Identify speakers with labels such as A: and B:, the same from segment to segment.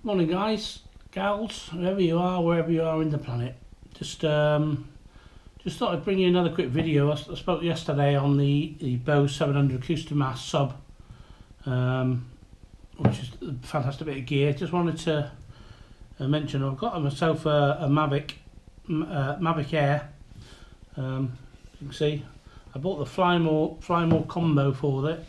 A: Morning guys, gals, wherever you are in the planet. Just thought I'd bring you another quick video. I spoke yesterday on the Bose 700 Acoustamast sub, which is a fantastic bit of gear. Just wanted to mention I've got myself a Mavic Air. You can see I bought the Fly More combo for it.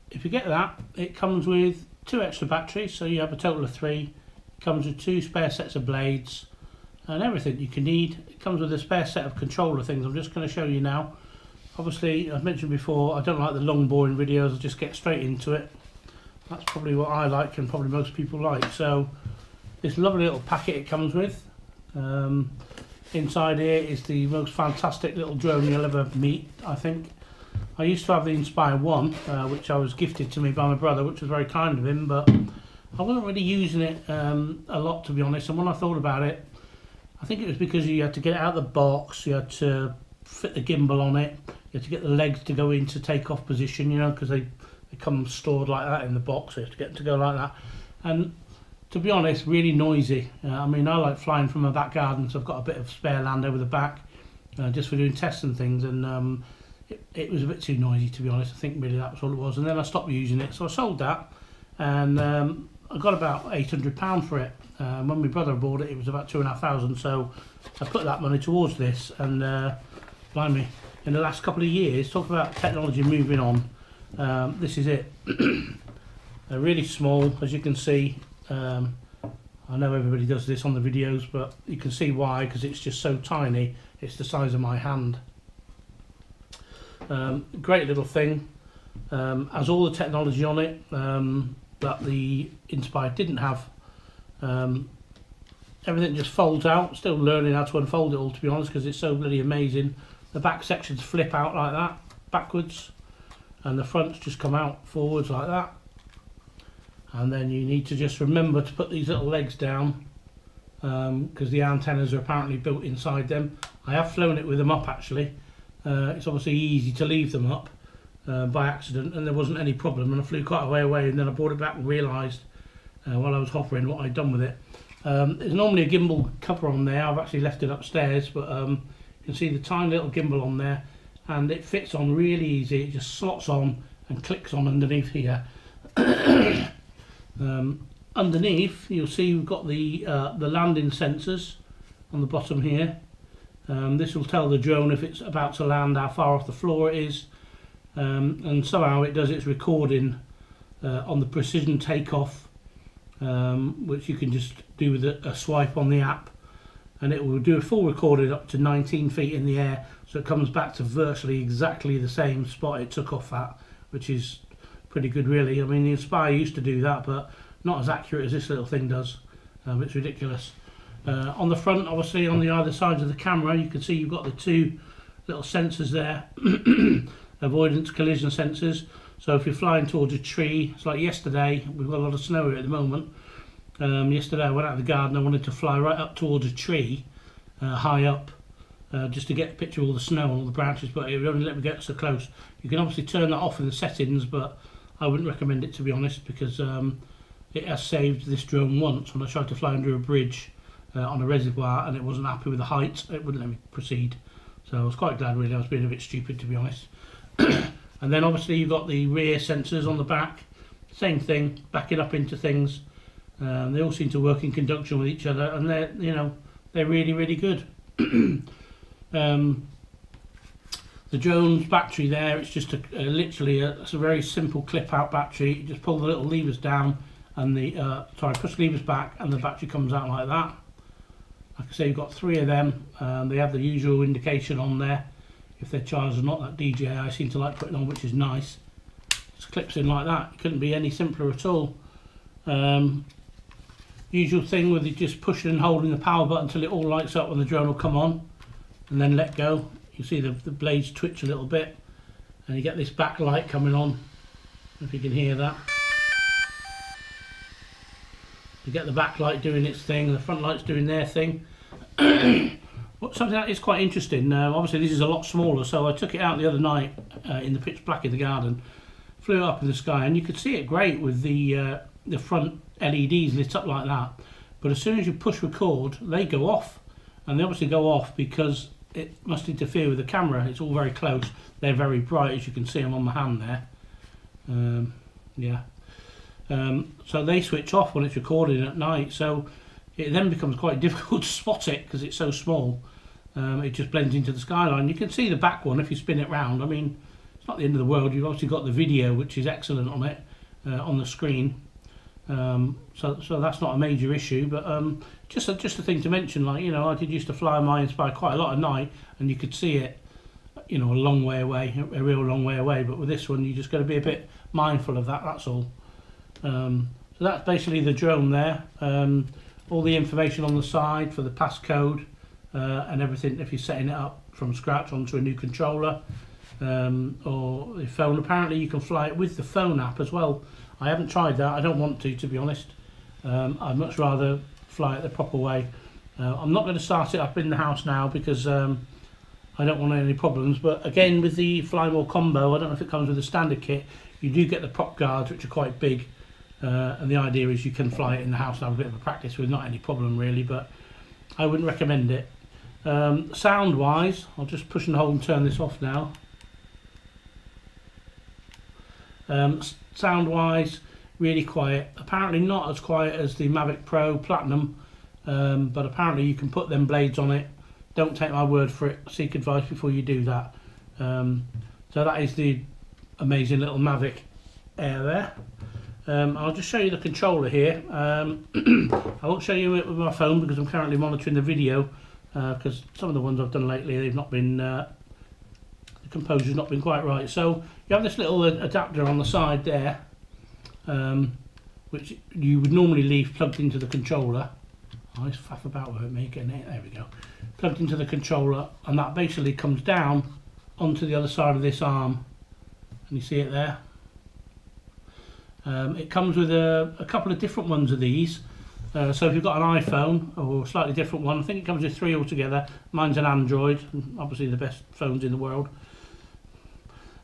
A: If you get that, it comes with 2 extra batteries, so you have a total of 3. It comes with 2 spare sets of blades and everything you can need. It comes with a spare set of controller things. I'm just going to show you now. Obviously, I've mentioned before, I don't like the long boring videos. I'll just get straight into it. That's probably what I like and probably most people like. So this lovely little packet it comes with. Inside here is the most fantastic little drone you'll ever meet, I think. I used to have the Inspire 1, which I was gifted to me by my brother, which was very kind of him, but I wasn't really using it a lot, to be honest. And when I thought about it, I think it was because you had to get it out of the box, you had to fit the gimbal on it, you had to get the legs to go into take-off position, you know, because they come stored like that in the box, so you have to get them to go like that. And to be honest, really noisy. I mean, I like flying from my back garden, so I've got a bit of spare land over the back, just for doing tests and things, and it was a bit too noisy, to be honest. I think really that was all it was. And then I stopped using it, so I sold that, and I got about £800 for it. When my brother bought it, it was about 2,500, so I put that money towards this. And blimey, in the last couple of years, talk about technology moving on, this is it. They're really small, as you can see. I know everybody does this on the videos, but you can see why, because it's just so tiny. It's the size of my hand. Great little thing, has all the technology on it that the Inspire didn't have. Everything just folds out. Still learning how to unfold it all, to be honest, because it's so bloody amazing. The back sections flip out like that, backwards, and the fronts just come out forwards like that. And then you need to just remember to put these little legs down, because the antennas are apparently built inside them. I have flown it with them up, actually. It's obviously easy to leave them up by accident, and there wasn't any problem, and I flew quite a way away, and then I brought it back and realised while I was hovering what I'd done with it. There's normally a gimbal cover on there. I've actually left it upstairs, but you can see the tiny little gimbal on there, and it fits on really easy. It just slots on and clicks on underneath here. Underneath you'll see we've got the landing sensors on the bottom here. This will tell the drone if it's about to land, how far off the floor it is, and somehow it does its recording on the precision takeoff, which you can just do with a swipe on the app, and it will do a full recording up to 19 feet in the air, so it comes back to virtually exactly the same spot it took off at, which is pretty good really. I mean, the Inspire used to do that, but not as accurate as this little thing does. It's ridiculous. On the front, obviously, on the either sides of the camera, you can see you've got the 2 little sensors there, avoidance collision sensors. So if you're flying towards a tree, it's like yesterday, we've got a lot of snow here at the moment. Yesterday I went out of the garden, I wanted to fly right up towards a tree, high up, just to get a picture of all the snow and all the branches, but it would only let me get so close. You can obviously turn that off in the settings, but I wouldn't recommend it, to be honest, because it has saved this drone once when I tried to fly under a bridge on a reservoir, and it wasn't happy with the height. It wouldn't let me proceed, so I was quite glad really. I was being a bit stupid, to be honest. And then obviously you've got the rear sensors on the back, same thing, backing up into things. They all seem to work in conjunction with each other, and they're really good. The drone's battery there, it's just literally it's a very simple clip out battery. You just pull the little levers down and push levers back, and the battery comes out like that. Like I say, you've got 3 of them. They have the usual indication on there if they're charged or not, that DJI I seem to like putting on, which is nice. Just clips in like that. It couldn't be any simpler at all. Usual thing with it, just pushing and holding the power button until it all lights up, and the drone will come on, and then let go. You see the blades twitch a little bit, and you get this backlight coming on, if you can hear that. You get the backlight doing its thing, the front light's doing their thing. Something that is quite interesting. Obviously this is a lot smaller, so I took it out the other night in the pitch black in the garden, flew up in the sky, and you could see it great with the front LEDs lit up like that. But as soon as you push record, they go off, and they obviously go off because it must interfere with the camera. It's all very close. They're very bright, as you can see them on my hand there. Yeah. So they switch off when it's recording at night, so it then becomes quite difficult to spot it because it's so small. It just blends into the skyline. You can see the back one if you spin it round. I mean, it's not the end of the world. You've obviously got the video, which is excellent on it, on the screen. So that's not a major issue, but just a thing to mention. Like, you know, I did used to fly my Inspire quite a lot at night, and you could see it, you know, a long way away, a real long way away. But with this one, you just got to be a bit mindful of that. That's all. So that's basically the drone there. All the information on the side for the passcode and everything if you're setting it up from scratch onto a new controller or the phone. Apparently you can fly it with the phone app as well. I haven't tried that. I don't want to be honest. I'd much rather fly it the proper way. I'm not going to start it up in the house now because I don't want any problems. But again, with the Fly More combo, I don't know if it comes with a standard kit, you do get the prop guards, which are quite big. And the idea is you can fly it in the house and have a bit of a practice with not any problem really, but I wouldn't recommend it. Sound wise, I'll just push and hold and turn this off now. Sound wise, really quiet. Apparently not as quiet as the Mavic Pro Platinum, but apparently you can put them blades on it. Don't take my word for it, seek advice before you do that. So that is the amazing little Mavic Air there. I'll just show you the controller here. I won't show you it with my phone because I'm currently monitoring the video, because some of the ones I've done lately, they've not been, the composure's not been quite right. So you have this little adapter on the side there, which you would normally leave plugged into the controller. Oh, it's faff about with me getting it. There we go. Plugged into the controller, and that basically comes down onto the other side of this arm. And you see it there. It comes with a couple of different ones of these. So if you've got an iPhone or a slightly different one, I think it comes with 3 altogether. Mine's an Android, obviously the best phones in the world.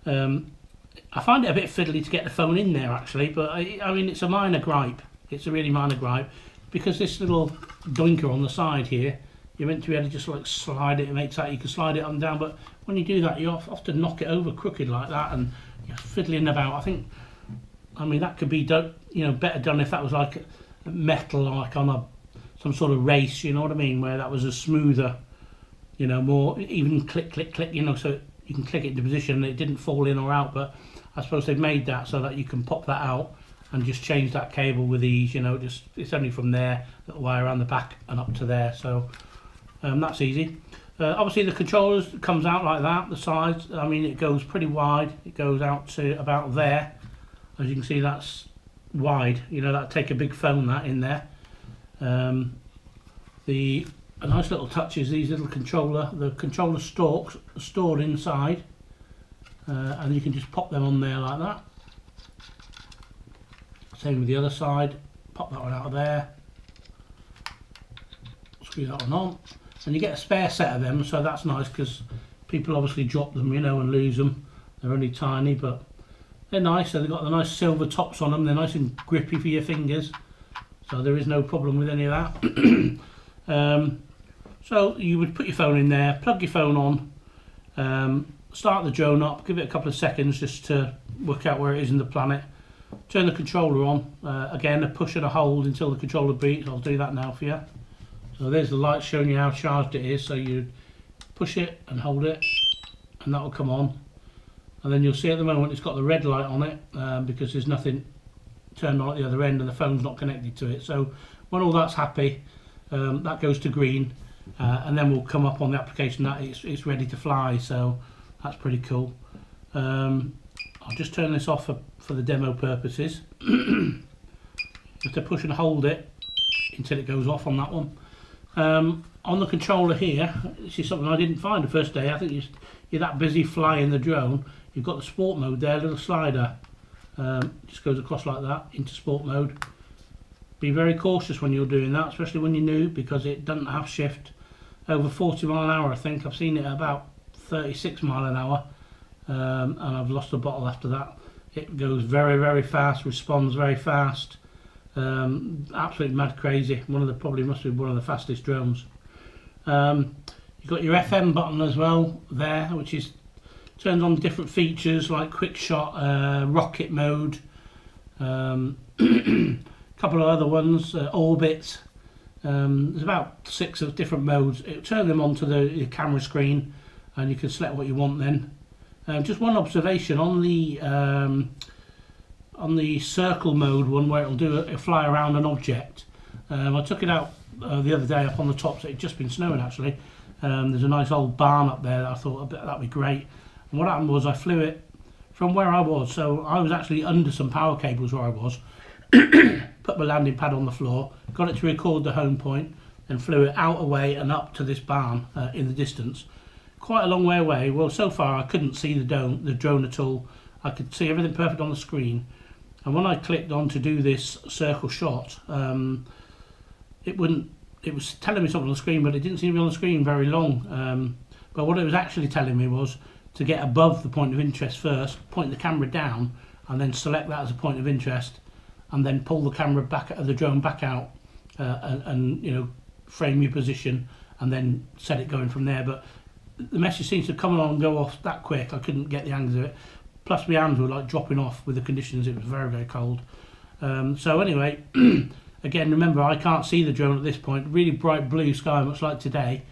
A: I find it a bit fiddly to get the phone in there actually, but I mean it's a minor gripe. It's a really minor gripe because this little doinker on the side here, you're meant to be able to just like slide it. It makes that you can slide it up and down, but when you do that, you often knock it over crooked like that, and you're fiddling about. I mean that could be done, you know, better done if that was like metal, like on some sort of race, you know what I mean, where that was a smoother, you know, more even click, you know, so you can click it into position and it didn't fall in or out. But I suppose they've made that so that you can pop that out and just change that cable with ease, you know, just it's only from there, little wire around the back and up to there, so that's easy. Obviously the controllers comes out like that, the sides, I mean it goes pretty wide, it goes out to about there. As you can see, that's wide, you know, that'd take a big phone that in there. A nice little touch is these little the controller stalks are stored inside, and you can just pop them on there like that. Same with the other side, pop that one out of there, screw that one on, and you get a spare set of them, so that's nice because people obviously drop them, you know, and lose them. They're only tiny, but they're nice. So they've got the nice silver tops on them. They're nice and grippy for your fingers, so there is no problem with any of that. So you would put your phone in there, plug your phone on, start the drone up, give it a couple of seconds just to work out where it is in the planet, turn the controller on, again a push and a hold until the controller beeps. I'll do that now for you. So there's the light showing you how charged it is, so you push it and hold it and that will come on. And then you'll see at the moment it's got the red light on it because there's nothing turned on at the other end and the phone's not connected to it. So when all that's happy, that goes to green, and then we'll come up on the application that it's ready to fly, so that's pretty cool. I'll just turn this off for the demo purposes. You have to push and hold it until it goes off on that one. On the controller here, this is something I didn't find the first day. I think you're that busy flying the drone, you've got the sport mode there, little slider, just goes across like that into sport mode. Be very cautious when you're doing that, especially when you're new, because it doesn't have shift. Over 40 mile an hour, I think. I've seen it at about 36 mile an hour, and I've lost a bottle after that. It goes very, very fast, responds very fast. Absolutely mad crazy. Probably must be one of the fastest drones. You've got your FM button as well there, which is turns on different features like quick shot, rocket mode, a couple of other ones, orbit. There's about 6 of different modes. It'll turn them onto the camera screen, and you can select what you want then. Just one observation on the circle mode one, where it'll fly around an object. I took it out the other day up on the top, so it'd just been snowing actually. There's a nice old barn up there that I thought that'd be great. And what happened was I flew it from where I was, so I was actually under some power cables where I was. Put my landing pad on the floor, got it to record the home point, and flew it out away and up to this barn in the distance. Quite a long way away. Well, so far I couldn't see the drone at all. I could see everything perfect on the screen. And when I clicked on to do this circle shot, it was telling me something on the screen, but it didn't seem to be on the screen very long. But what it was actually telling me was to get above the point of interest first, point the camera down, and then select that as a point of interest, and then pull the camera back, the drone back out, and you know, frame your position, and then set it going from there. But the message seems to come along and go off that quick. I couldn't get the angles of it. Plus my hands were like dropping off with the conditions. It was very, very cold. So anyway, again, remember, I can't see the drone at this point. Really bright blue sky, much like today.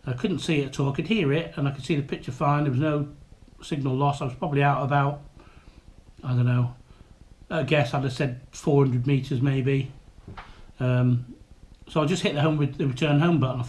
A: I couldn't see it at all. I could hear it, and I could see the picture fine. There was no signal loss. I was probably out about, I don't know, I guess I'd have said 400 meters maybe. So I just hit the return home button.